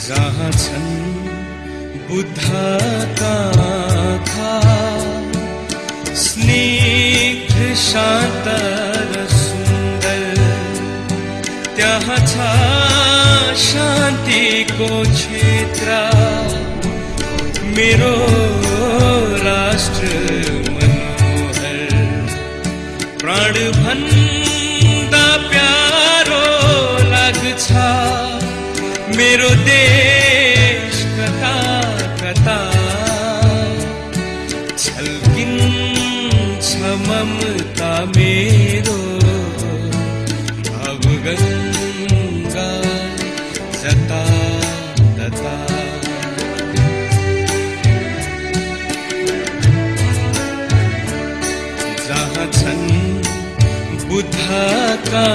जहाँ छन् बुद्धका आँखा, स्निग्ध शान्त र सुन्दर, त्यहाँ छ शान्तिको क्षेत्र। मेरो राष्ट्र मनोहर, प्राण भन्दा प्यारो लाग्छ। मेरो देश कता कता छल्किन्छ ममता मेरो, भावगङ्गा जता तता। जहाँ छन् बुद्धका